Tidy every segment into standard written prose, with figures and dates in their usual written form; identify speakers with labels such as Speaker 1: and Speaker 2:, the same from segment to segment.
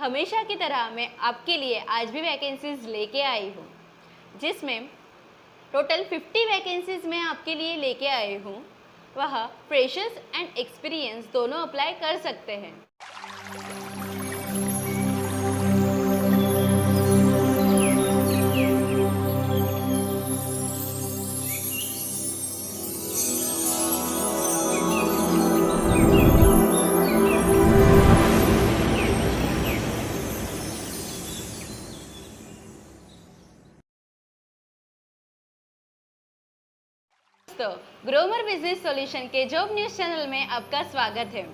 Speaker 1: हमेशा की तरह मैं आपके लिए आज भी वैकेंसीज लेके आई हूँ, जिसमें टोटल 50 वैकेंसीज मैं आपके लिए लेके आई हूँ। वह फ्रेशर्स एंड एक्सपीरियंस दोनों अप्लाई कर सकते हैं। दोस्तों, ग्रोमर बिजनेस सॉल्यूशन के जॉब न्यूज़ चैनल में आपका स्वागत है।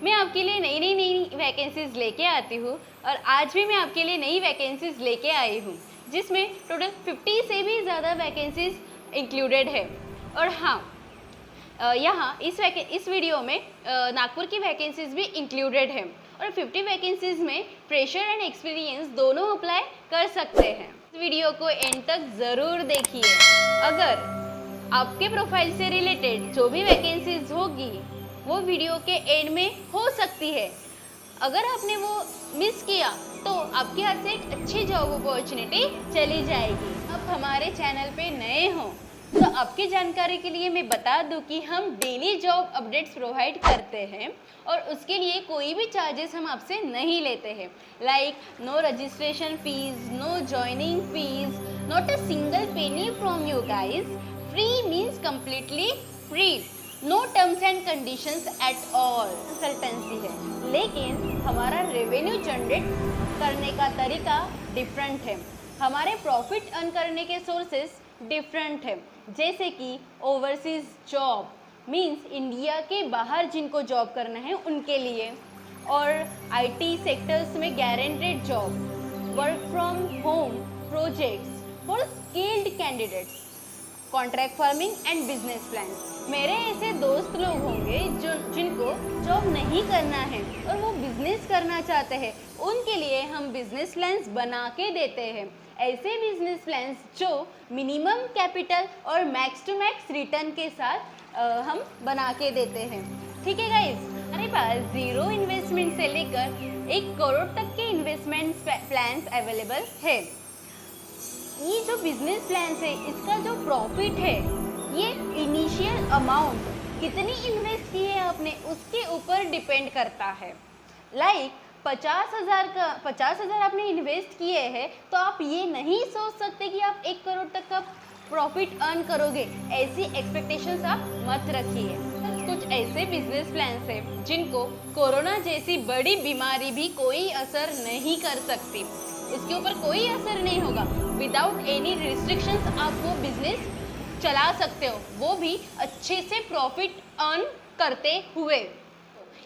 Speaker 1: मैं आपके लिए नई वैकेंसीज लेके आती हूँ और आज भी मैं आपके लिए नई वैकेंसीज लेके आई हूँ, जिसमें टोटल 50 से भी ज़्यादा वैकेंसीज इंक्लूडेड है। और हाँ, यहाँ इस वीडियो में नागपुर की वैकेंसीज भी इंक्लूडेड है और 50 वैकेंसीज में फ्रेशर एंड एक्सपीरियंस दोनों अप्लाई कर सकते हैं। इस वीडियो को एंड तक ज़रूर देखिए। अगर आपके प्रोफाइल से रिलेटेड जो भी वैकेंसीज होगी वो वीडियो के एंड में हो सकती है। अगर आपने वो मिस किया तो आपके हाथ से एक अच्छी जॉब अपॉर्चुनिटी चली जाएगी। आप हमारे चैनल पे नए हो तो आपकी जानकारी के लिए मैं बता दूं कि हम डेली जॉब अपडेट्स प्रोवाइड करते हैं और उसके लिए कोई भी चार्जेस हम आपसे नहीं लेते हैं। Like no registration fees, no joining fees, not a single penny from you guys. Free means completely free, no terms and conditions at all. Consultancy है, लेकिन हमारा रेवेन्यू जनरेट करने का तरीका डिफरेंट है। हमारे प्रॉफिट अर्न करने के सोर्सेस डिफरेंट है, जैसे कि ओवरसीज जॉब मीन्स इंडिया के बाहर जिनको जॉब करना है उनके लिए, और आईटी सेक्टर्स में guaranteed job, work from home projects for skilled candidates, contract farming and business plan. मेरे ऐसे दोस्त लोग होंगे जिनको जॉब नहीं करना है और वो बिजनेस करना चाहते हैं, उनके लिए हम बिजनेस प्लान्स बना के देते हैं। ऐसे बिजनेस प्लान्स जो मिनिमम कैपिटल और मैक्स टू मैक्स रिटर्न के साथ हम बना के देते हैं। ठीक है गाइज, हमारे पास जीरो इन्वेस्टमेंट से लेकर 1 करोड़ तक के इन्वेस्टमेंट प्लान्स अवेलेबल है। ये जो बिजनेस प्लान है इसका जो प्रॉफिट है, ये इनिशियल अमाउंट कितनी इन्वेस्ट की है आपने उसके ऊपर डिपेंड करता है। लाइक 50,000 आपने इन्वेस्ट किए हैं तो आप ये नहीं सोच सकते कि आप 1 करोड़ तक का प्रॉफिट अर्न करोगे। ऐसी एक्सपेक्टेशंस आप मत रखिए। कुछ ऐसे बिजनेस प्लान्स हैं जिनको कोरोना जैसी बड़ी बीमारी भी कोई असर नहीं कर सकती, इसके ऊपर कोई असर नहीं होगा। विदाउट एनी रिस्ट्रिक्शंस आप वो बिजनेस चला सकते हो, वो भी अच्छे से प्रॉफिट अर्न करते हुए।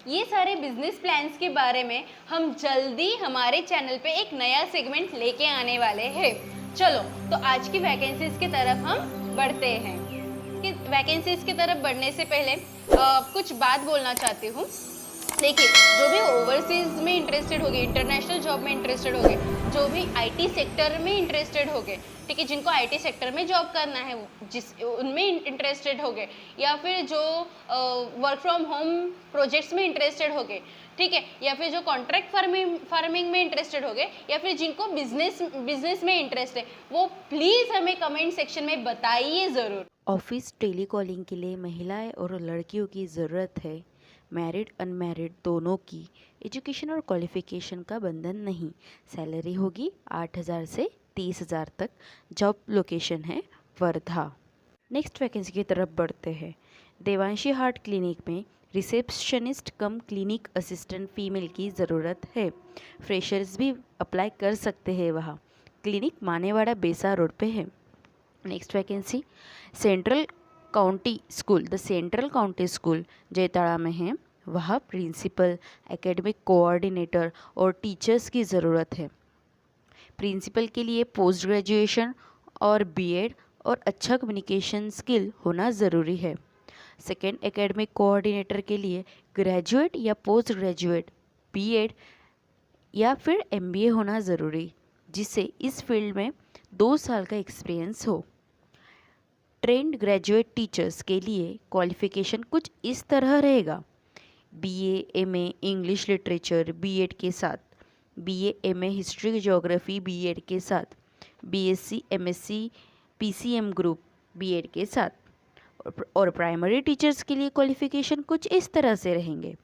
Speaker 1: ये सारे बिजनेस प्लान्स के बारे में हम जल्दी हमारे चैनल पे एक नया सेगमेंट लेके आने वाले हैं। चलो तो आज की वैकेंसीज की तरफ हम बढ़ते हैं। वैकेंसीज की तरफ बढ़ने से पहले कुछ बात बोलना चाहती हूँ। देखिए, जो भी ओवरसीज में इंटरेस्टेड होगे, इंटरनेशनल जॉब में इंटरेस्टेड होगे, जो भी आईटी सेक्टर में इंटरेस्टेड होगे, ठीक है, जिनको आईटी सेक्टर में जॉब करना है उनमें इंटरेस्टेड होगे, या फिर जो वर्क फ्रॉम होम प्रोजेक्ट्स में इंटरेस्टेड होगे, ठीक है, या फिर जो कॉन्ट्रैक्ट फार्मिंग में इंटरेस्टेड होगे, या फिर जिनको बिजनेस में इंटरेस्ट है, वो प्लीज़ हमें कमेंट सेक्शन में बताइए ज़रूर।
Speaker 2: ऑफिस टेलीकॉलिंग के लिए महिलाएं और लड़कियों की ज़रूरत है। मैरिड अनमैरिड दोनों की। एजुकेशन और क्वालिफिकेशन का बंधन नहीं। सैलरी होगी 8,000 से 30,000 तक। जॉब लोकेशन है वर्धा। नेक्स्ट वैकेंसी की तरफ बढ़ते हैं। देवांशी हार्ट क्लिनिक में रिसेप्शनिस्ट कम क्लिनिक असिस्टेंट फीमेल की ज़रूरत है। फ्रेशर्स भी अप्लाई कर सकते हैं वहाँ। क्लिनिक मानेवाड़ा बेसा रोड पे है। Next vacancy central county school, the central county school Jaitada में है। वहाँ प्रिंसिपल, एकेडमिक कोऑर्डिनेटर और टीचर्स की ज़रूरत है। प्रिंसिपल के लिए पोस्ट ग्रेजुएशन और बीएड और अच्छा कम्युनिकेशन स्किल होना ज़रूरी है। सेकेंड, एकेडमिक कोऑर्डिनेटर के लिए ग्रेजुएट या पोस्ट ग्रेजुएट बीएड या फिर एमबीए होना ज़रूरी, जिससे इस फील्ड में 2 साल का एक्सपीरियंस हो। ट्रेंड ग्रेजुएट टीचर्स के लिए क्वालिफिकेशन कुछ इस तरह रहेगा: BA, MA, English literature, BEd के साथ BA MA history geography B.Ed के साथ, BSc MSc PCM group B.Ed के साथ। और प्राइमरी टीचर्स के लिए क्वालिफिकेशन कुछ इस तरह से रहेंगे,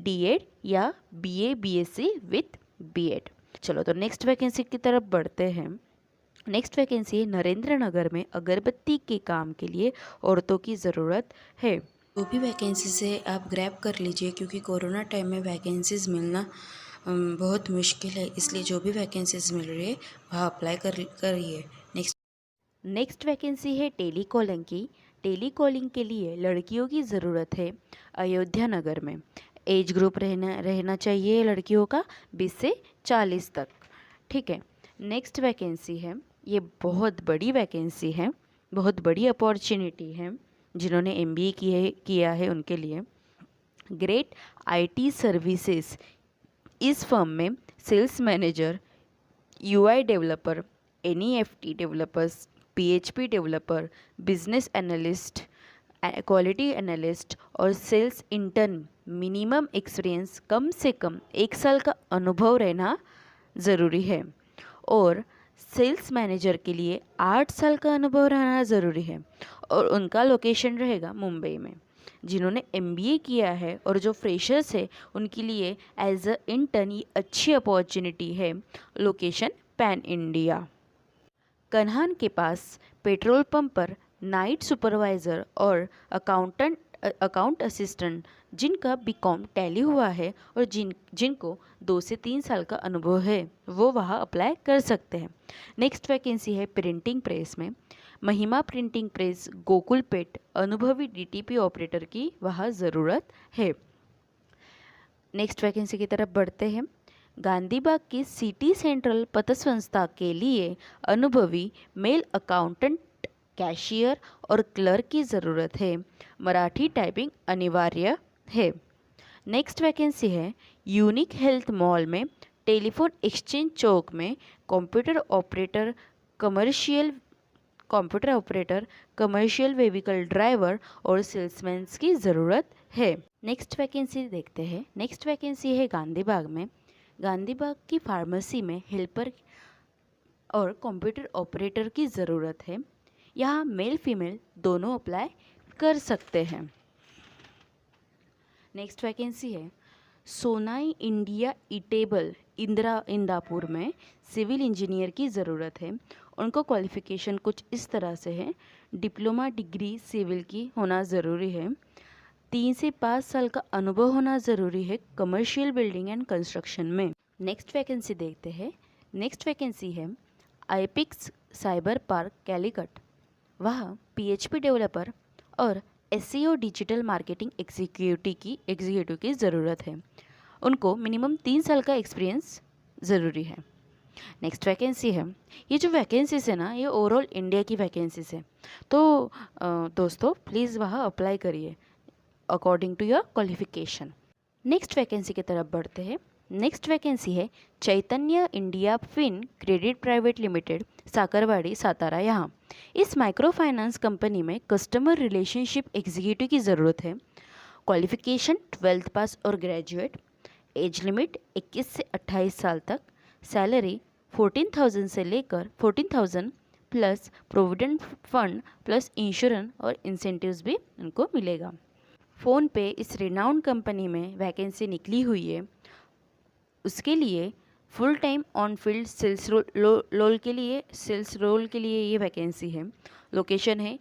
Speaker 2: D.Ed या BA BSc विथ B.Ed। चलो तो नेक्स्ट वैकेंसी की तरफ बढ़ते हैं। नेक्स्ट वैकेंसी है नरेंद्र नगर में अगरबत्ती के काम के लिए औरतों की ज़रूरत है। जो भी वैकेंसीज है आप ग्रैब कर लीजिए, क्योंकि कोरोना टाइम में वैकेंसीज मिलना बहुत मुश्किल है, इसलिए जो भी वैकेंसीज मिल रही है वहाँ अप्लाई करिए। नेक्स्ट वैकेंसी है टेली कॉलिंग की। टेली कॉलिंग के लिए लड़कियों की ज़रूरत है अयोध्या नगर में। एज ग्रुप रहना चाहिए लड़कियों का 20 से 40 तक, ठीक है। नेक्स्ट वैकेंसी है, ये बहुत बड़ी वैकेंसी है, बहुत बड़ी अपॉर्चुनिटी है जिन्होंने MBA किया है उनके लिए। ग्रेट IT सर्विसेज, इस फर्म में sales manager, UI developer, NEFT developers, PHP developer, business analyst, quality analyst और सेल्स इंटर्न, मिनिमम एक्सपीरियंस कम से कम 1 साल का अनुभव रहना ज़रूरी है। और सेल्स मैनेजर के लिए 8 साल का अनुभव रहना ज़रूरी है, और उनका लोकेशन रहेगा मुंबई में। जिन्होंने MBA किया है और जो फ्रेशर्स है उनके लिए एज अ इंटर्न ये अच्छी अपॉर्चुनिटी है। Location pan India. कन्हान के पास पेट्रोल पंप पर नाइट सुपरवाइज़र और अकाउंट असिस्टेंट जिनका BCom टैली हुआ है और जिनको 2 से 3 साल का अनुभव है वो वहाँ अप्लाई कर सकते हैं। नेक्स्ट वैकेंसी है प्रिंटिंग प्रेस में। महिमा प्रिंटिंग प्रेस गोकुलपेट, अनुभवी DTP ऑपरेटर की वहाँ ज़रूरत है। नेक्स्ट वैकेंसी की तरफ बढ़ते हैं। गांधीबाग की सिटी सेंट्रल पथ संस्था के लिए अनुभवी मेल अकाउंटेंट, कैशियर और क्लर्क की ज़रूरत है। मराठी टाइपिंग अनिवार्य है। नेक्स्ट वैकेंसी है यूनिक हेल्थ मॉल में टेलीफोन एक्सचेंज चौक में computer operator, commercial vehicle driver और सेल्समैन की ज़रूरत है। नेक्स्ट वैकेंसी देखते हैं। नेक्स्ट वैकेंसी है गांधीबाग में। गांधीबाग की फार्मेसी में हेल्पर और कंप्यूटर ऑपरेटर की ज़रूरत है। यहाँ मेल फीमेल दोनों अप्लाई कर सकते हैं। नेक्स्ट वैकेंसी है सोनाई इंडिया ईटेबल इंदापुर में सिविल इंजीनियर की ज़रूरत है। उनको क्वालिफ़िकेशन कुछ इस तरह से है, डिप्लोमा डिग्री सिविल की होना ज़रूरी है, 3 से 5 साल का अनुभव होना ज़रूरी है कमर्शियल बिल्डिंग एंड कंस्ट्रक्शन में। नेक्स्ट वैकेंसी देखते हैं। नेक्स्ट वैकेंसी है आईपिक्स साइबर पार्क कैलीकट। वहाँ PHP डेवलपर और SEO डिजिटल मार्केटिंग एग्जीक्यूटिव की ज़रूरत है। उनको मिनिमम 3 साल का एक्सपीरियंस ज़रूरी है। नेक्स्ट वैकेंसी है, ये जो वैकेंसीज है ना ये ओवरऑल इंडिया की वैकेंसीज है, तो दोस्तों प्लीज़ वहाँ अप्लाई करिए according to your qualification. Next vacancy की तरफ बढ़ते हैं। नेक्स्ट वैकेंसी है Chaitanya India fin credit private limited, Sakharwadi, Satara. यहाँ इस माइक्रो फाइनेंस कंपनी में कस्टमर रिलेशनशिप एग्जीक्यूटिव की ज़रूरत है। क्वालिफिकेशन 12th पास और ग्रेजुएट। एज लिमिट 21 से 28 साल तक। सैलरी 14,000 से लेकर 14,000 plus provident fund plus insurance और इंसेंटिव्स भी उनको मिलेगा। फ़ोन पे इस रिनाउंड कंपनी में वैकेंसी निकली हुई है। उसके लिए full time on field sales role के लिए ये वैकेंसी है। लोकेशन है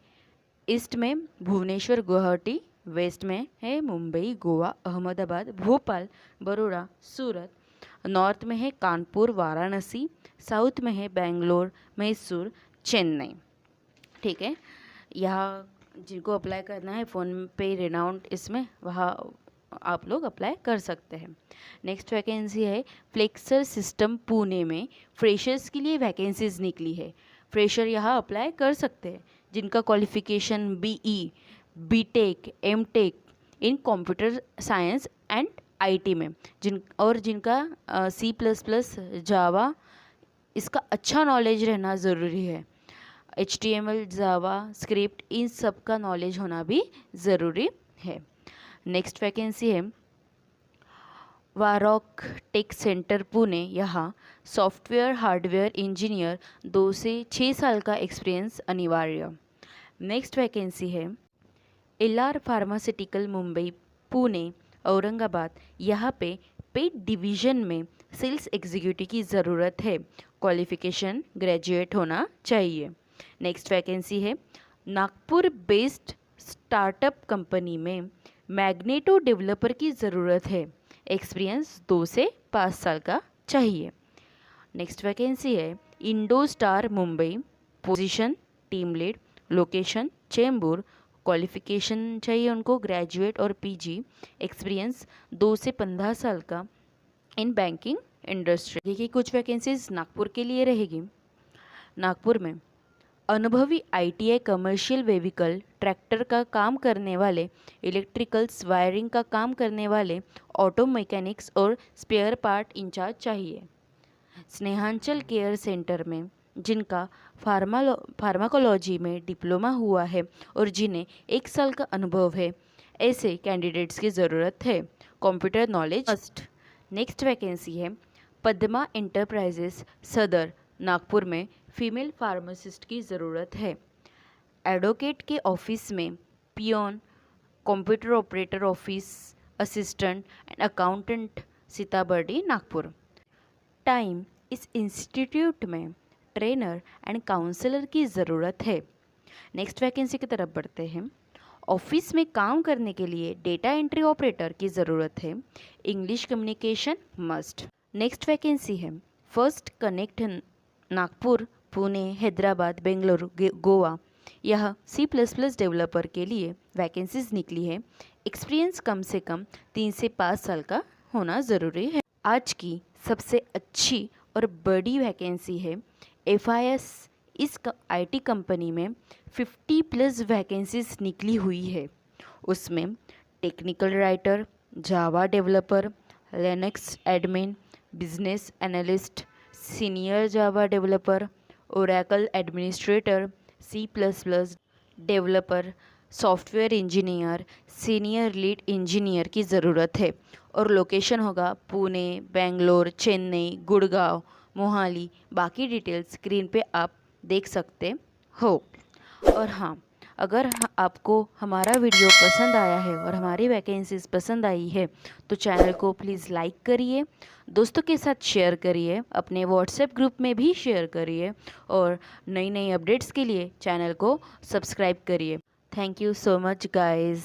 Speaker 2: ईस्ट में भुवनेश्वर गुवाहाटी, वेस्ट में है मुंबई, गोवा, अहमदाबाद, भोपाल, बड़ौदा, सूरत, नॉर्थ में है कानपुर, वाराणसी, साउथ में है बेंगलोर, मैसूर, चेन्नई। ठीक है, यहाँ जिनको अप्लाई करना है फ़ोन पे रिनाउंड इसमें वहाँ आप लोग अप्लाई कर सकते हैं। नेक्स्ट वैकेंसी है फ्लेक्सर सिस्टम पुणे में फ्रेशर्स के लिए वैकेंसीज निकली है। फ्रेशर यहाँ अप्लाई कर सकते हैं जिनका qualification BE, BTech, MTech in computer science and IT में जिनका C++, जावा इसका अच्छा नॉलेज रहना ज़रूरी है। HTML, जावा स्क्रिप्ट इन सब का नॉलेज होना भी ज़रूरी है। नेक्स्ट वैकेंसी है वारॉक टेक सेंटर पुणे, यहाँ सॉफ्टवेयर हार्डवेयर इंजीनियर 2 से 6 साल का एक्सपीरियंस अनिवार्य। नेक्स्ट वैकेंसी है एलआर फार्मास्यूटिकल मुंबई, पुणे, औरंगाबाद, यहाँ पे पेड डिवीज़न में सेल्स एग्जीक्यूटिव की ज़रूरत है। क्वालिफिकेशन ग्रेजुएट होना चाहिए। नेक्स्ट वैकेंसी है नागपुर बेस्ड स्टार्टअप कंपनी में मैग्नेटो डेवलपर की ज़रूरत है। एक्सपीरियंस 2 से 5 साल का चाहिए। नेक्स्ट वैकेंसी है Indo star Mumbai, position team lead, location Chembur, qualification चाहिए उनको ग्रेजुएट और पीजी, एक्सपीरियंस 2 से 15 साल का इन बैंकिंग इंडस्ट्री। देखिए कुछ वैकेंसीज नागपुर के लिए रहेगी। नागपुर में अनुभवी आईटीआई कमर्शियल व्हीकल ट्रैक्टर का काम करने वाले, इलेक्ट्रिकल्स वायरिंग का काम करने वाले, ऑटो मैकेनिक्स और स्पेयर पार्ट इंचार्ज चाहिए। स्नेहांचल केयर सेंटर में जिनका फार्माकोलॉजी में डिप्लोमा हुआ है और जिन्हें 1 साल का अनुभव है, ऐसे कैंडिडेट्स की ज़रूरत है। Computer knowledge must. Next vacancy है पद्मा एंटरप्राइजेस सदर, नागपुर में फीमेल फार्मासिस्ट की ज़रूरत है। एडवोकेट के ऑफिस में peon, computer operator office assistant and accountant, Sitabuldi, Nagpur. Time इस इंस्टीट्यूट में ट्रेनर एंड काउंसलर की ज़रूरत है। नेक्स्ट वैकेंसी की तरफ बढ़ते हैं। ऑफिस में काम करने के लिए डेटा एंट्री ऑपरेटर की ज़रूरत है। English communication must. Next vacancy है फर्स्ट कनेक्ट नागपुर, पुणे, हैदराबाद, बेंगलुरु, गोवा, यह C++ डेवलपर के लिए वैकेंसीज निकली है। एक्सपीरियंस कम से कम 3 से 5 साल का होना ज़रूरी है। आज की सबसे अच्छी और बड़ी वैकेंसी है FIS। इस IT कंपनी में 50+ वैकेंसीज निकली हुई है। उसमें technical writer, Java developer, Linux admin, business analyst, senior Java developer, Oracle administrator, C++ developer, software engineer, senior lead engineer की ज़रूरत है और लोकेशन होगा पुणे, बेंगलोर, चेन्नई, गुड़गांव, मोहाली। बाकी डिटेल्स स्क्रीन पे आप देख सकते हो। और हाँ, अगर आपको हमारा वीडियो पसंद आया है और हमारी वैकेंसीज पसंद आई है तो चैनल को प्लीज़ लाइक करिए, दोस्तों के साथ शेयर करिए, अपने व्हाट्सएप ग्रुप में भी शेयर करिए और नई नई अपडेट्स के लिए चैनल को सब्सक्राइब करिए। Thank you so much guys.